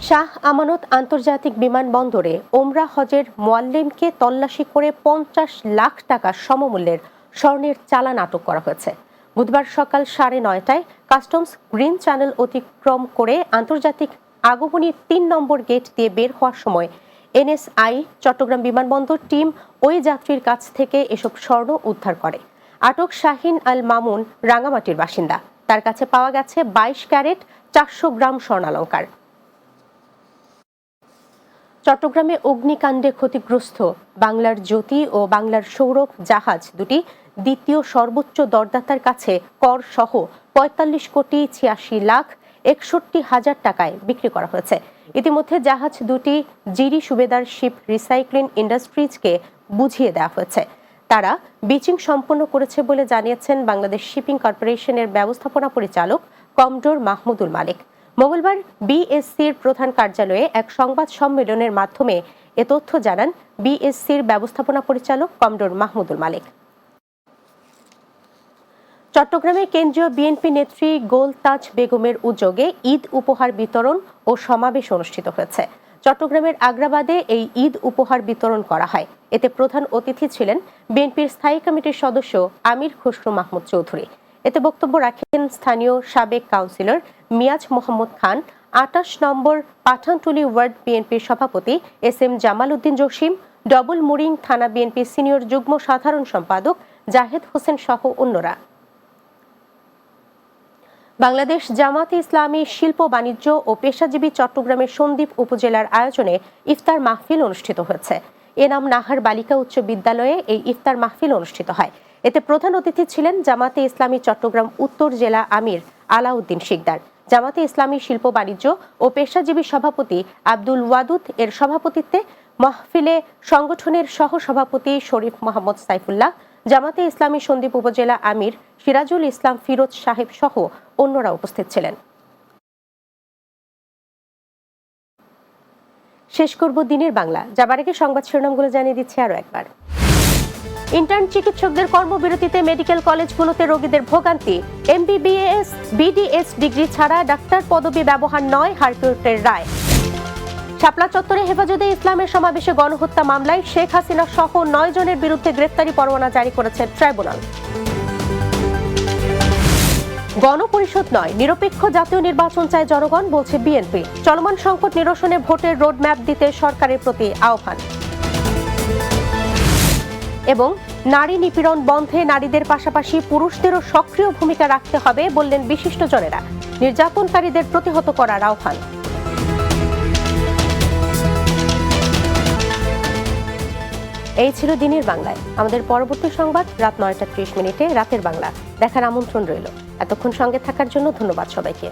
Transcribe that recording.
শাহ আমানত আন্তর্জাতিক বিমানবন্দরে ওমরা হজের মোয়াল্লিমকে তল্লাশি করে 50 লাখ টাকা সমমূল্যের স্বর্ণের চালান আটক করা হয়েছে। বুধবার সকাল 9:30টায় কাস্টমস গ্রিন চ্যানেল অতিক্রম করে আন্তর্জাতিক আগমনী 3 নম্বর গেট দিয়ে বের হওয়ার সময় এনএসআই চট্টগ্রাম বিমানবন্দর টিম ওই যাত্রীর কাছ থেকে এসব স্বর্ণ উদ্ধার করে। আটক শাহিন আল মামুন রাঙামাটির বাসিন্দা। তার কাছে পাওয়া গেছে 22 ক্যারেট 400 গ্রাম স্বর্ণালংকার। চট্টগ্রামে অগ্নিকাণ্ডে ক্ষতিগ্রস্ত বাংলার জ্যোতি ও বাংলার সৌরভ জাহাজ দুটি দ্বিতীয় সর্বোচ্চ দরদাতার কাছে কর সহ 45,86,61,000 টাকায় বিক্রি করা হয়েছে। ইতিমধ্যে জাহাজ দুটি জিরি সুবেদার শিপ রিসাইক্লিং ইন্ডাস্ট্রিজকে বুঝিয়ে দেওয়া হয়েছে। তারা বিচিং সম্পন্ন করেছে বলে জানিয়েছেন বাংলাদেশ শিপিং কর্পোরেশনের ব্যবস্থাপনা পরিচালক কমডোর মাহমুদুল মালিক। মঙ্গলবার বিএসসির প্রধান কার্যালয়ে এক সংবাদ সম্মেলনের মাধ্যমে এ তথ্য জানান বিএসসির ব্যবস্থাপনা পরিচালক কমডোর মাহমুদুল মালিক। চট্টগ্রামে কেন্দ্রীয় বিএনপি নেত্রী গোলতাজ বেগমের উদ্যোগে ঈদ উপহার বিতরণ ও সমাবেশ অনুষ্ঠিত হয়েছে। চট্টগ্রামের আগ্রাবাদে এই ঈদ উপহার বিতরণ করা হয়। এতে প্রধান অতিথি ছিলেন বিএনপির স্থায়ী কমিটির সদস্য আমির খসরু মাহমুদ চৌধুরী। এতে বক্তব্য রাখেন স্থানীয় সাবেক কাউন্সিলর মিয়াজ মোহাম্মদ খান, 28 নম্বর পাঠানটুলি ওয়ার্ড বিএনপির সভাপতি SM. Jamal Uddin Jasim, double mooring থানা বিএনপি সিনিয়র যুগ্ম সাধারণ সম্পাদক জাহেদ হোসেন সহ অন্যরা। বাংলাদেশ জামাতে ইসলামী শিল্প বাণিজ্য ও পেশাজীবী চট্টগ্রামের সন্দ্বীপ উপজেলার আয়োজনে ইফতার মাহফিল অনুষ্ঠিত হয়েছে। এনাম নাহার বালিকা উচ্চ বিদ্যালয়ে এই ইফতার মাহফিল অনুষ্ঠিত হয়। এতে প্রধান অতিথি ছিলেন জামাতে ইসলামী চট্টগ্রাম উত্তর জেলা আমির আলাউদ্দিন শিকদার। জামাতে ইসলামী শিল্প বাণিজ্য ও পেশাজীবী সভাপতি আব্দুল ওয়াদুদ এর সভাপতিত্বে মাহফিলে সংগঠনের সহ সভাপতি শরীফ মোহাম্মদ সাইফুল্লাহ, জামাতে ইসলামী সন্দ্বীপ উপজেলা আমির সিরাজুল ইসলাম ফিরোজ সাহেব সহ অন্যরা উপস্থিত ছিলেন। শেষ করব দিনের বাংলা। যাবার আগে সংবাদ শিরোনামগুলো জানিয়ে দিচ্ছি আরো একবার। ইন্টার্ন চিকিৎসকদের কর্মবিরতিতে মেডিকেল কলেজগুলোতে রোগীদের ভোগান্তি। এমবিবিএস, বিডিএস ডিগ্রি ছাড়া ডাক্তার পদবি ব্যবহার নয় হাইকোর্টের রায়। শাপলা চত্বরে হেফাজতে ইসলামের সমাবেশে গণহত্যা মামলায় শেখ হাসিনা সহ 9 জনের বিরুদ্ধে গ্রেফতারি পরোয়ানা জারি করেছে ট্রাইব্যুনাল। গণপরিষদ নয়, নিরপেক্ষ জাতীয় নির্বাচন চায় জনগণ, বলছে বিএনপি। চলমান সংকট নিরসনে ভোটের রোডম্যাপ দিতে সরকারের প্রতি আহ্বান। এবং নারী নিপীড়ন বন্ধে নারীদের পাশাপাশি পুরুষদেরও সক্রিয় ভূমিকা রাখতে হবে বললেন বিশিষ্টজনেরা। নির্যাতনকারীদের প্রতিহত করার আহ্বান। এই ছিল দিনের বাংলায়। আমাদের পরবর্তী সংবাদ রাত 9টা 30 মিনিটে রাতের বাংলা দেখার আমন্ত্রণ রইল। এতক্ষণ সঙ্গে থাকার জন্য ধন্যবাদ সবাইকে।